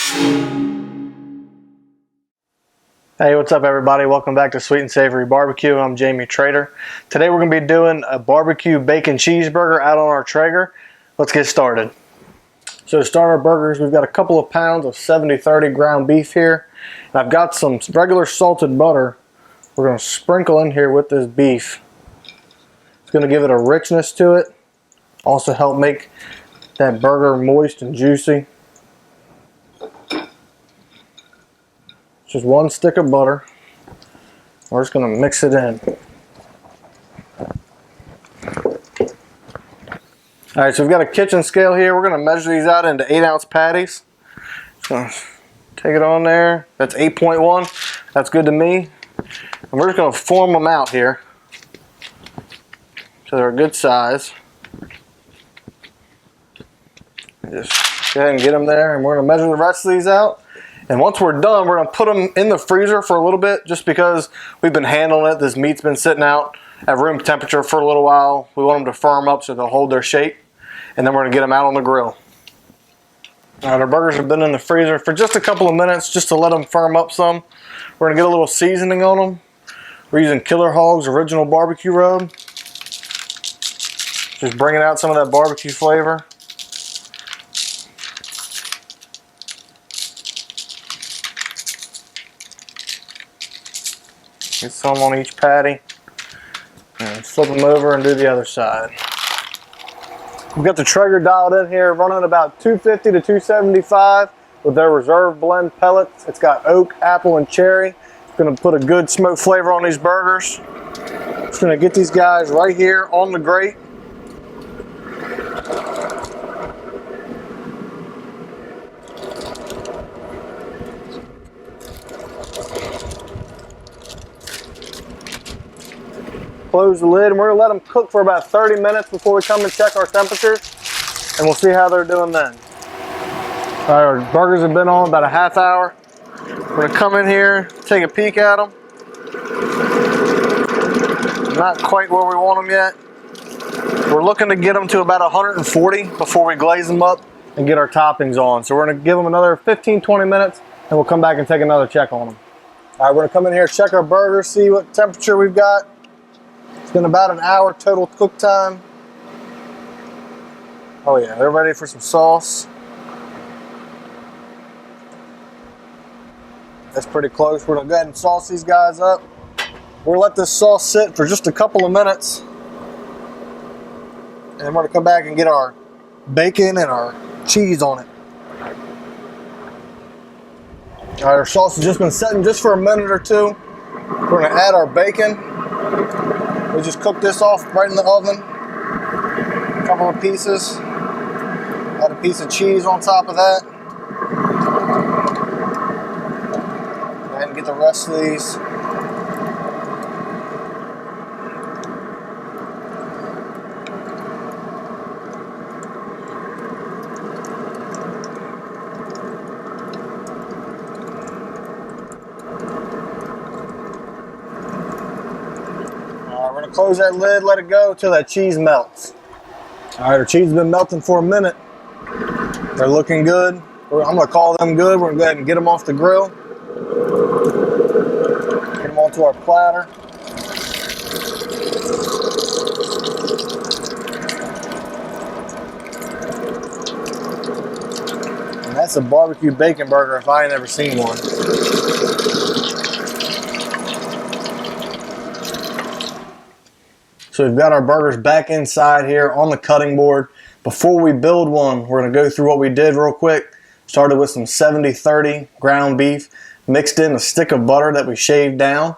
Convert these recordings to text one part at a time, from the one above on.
Hey, what's up everybody? Welcome back to Sweet and Savory Barbecue. I'm Jamie Traeger. Today we're going to be doing a BBQ Bacon Cheeseburger out on our Traeger. Let's get started. So to start our burgers, we've got a couple of pounds of 70/30 ground beef here. And I've got some regular salted butter we're going to sprinkle in here with this beef. It's going to give it a richness to it. Also help make that burger moist and juicy. Just one stick of butter. We're just going to mix it in. Alright, so we've got a kitchen scale here. We're going to measure these out into 8-ounce patties. So take it on there. That's 8.1. That's good to me. And we're just going to form them out here so they're a good size. Just go ahead and get them there, and we're going to measure the rest of these out. And once we're done, we're going to put them in the freezer for a little bit, just because we've been handling it. This meat's been sitting out at room temperature for a little while. We want them to firm up so they'll hold their shape. And then we're going to get them out on the grill. All right, our burgers have been in the freezer for just a couple of minutes, just to let them firm up some. We're going to get a little seasoning on them. We're using Killer Hog's original BBQ Rub. Just bringing out some of that barbecue flavor. Get some on each patty and flip them over and do the other side. We've got the Traeger dialed in here, running about 250 to 275 with their reserve blend pellets. It's got oak, apple, and cherry. It's going to put a good smoke flavor on these burgers. Just going to get these guys right here on the grate. Close the lid, and we're going to let them cook for about 30 minutes before we come and check our temperatures, and we'll see how they're doing then. All right, our burgers have been on about a half hour. We're going to come in here, take a peek at them. Not quite where we want them yet. We're looking to get them to about 140 before we glaze them up and get our toppings on. So we're going to give them another 15-20 minutes, and we'll come back and take another check on them. All right, we're going to come in here, check our burgers, see what temperature we've got. It's been about an hour total cook time. Oh yeah, they're ready for some sauce. That's pretty close. We're gonna go ahead and sauce these guys up. We're gonna let this sauce sit for just a couple of minutes. And then we're gonna come back and get our bacon and our cheese on it. All right, our sauce has just been setting just for a minute or two. We're gonna add our bacon. We just cooked this off right in the oven. A couple of pieces. Add a piece of cheese on top of that. Go ahead and get the rest of these. We're going to close that lid, let it go until that cheese melts. All right, our cheese has been melting for a minute. They're looking good. I'm going to call them good. We're going to go ahead and get them off the grill. Get them onto our platter. And that's a barbecue bacon burger if I ain't ever seen one. So we've got our burgers back inside here on the cutting board. Before we build one, we're going to go through what we did real quick. Started with some 70/30 ground beef, mixed in a stick of butter that we shaved down.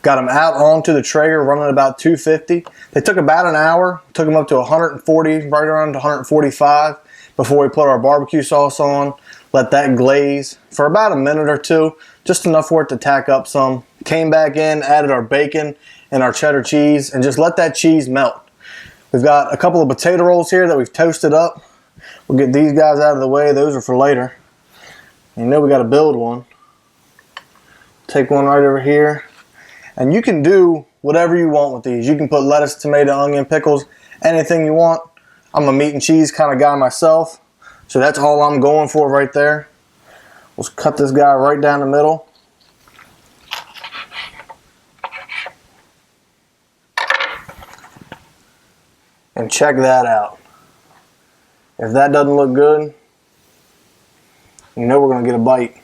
Got them out onto the Traeger, running about 250. They took about an hour, took them up to 140, right around 145 before we put our barbecue sauce on. Let that glaze for about a minute or two, just enough for it to tack up some. Came back in, added our bacon and our cheddar cheese, and just let that cheese melt. We've got a couple of potato rolls here that we've toasted up. We'll get these guys out of the way. Those are for later. You know we got to build one. Take one right over here. And you can do whatever you want with these. You can put lettuce, tomato, onion, pickles, anything you want. I'm a meat and cheese kind of guy myself, so that's all I'm going for right there. Let's cut this guy right down the middle. And check that out. If that doesn't look good, you know we're going to get a bite.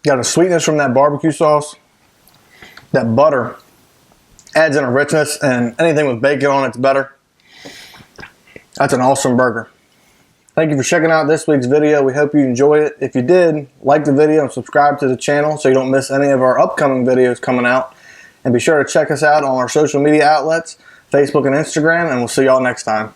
Got a sweetness from that barbecue sauce. That butter adds in a richness, and anything with bacon on it's better. That's an awesome burger. Thank you for checking out this week's video. We hope you enjoyed it. If you did, like the video and subscribe to the channel so you don't miss any of our upcoming videos coming out. And be sure to check us out on our social media outlets, Facebook and Instagram, and we'll see y'all next time.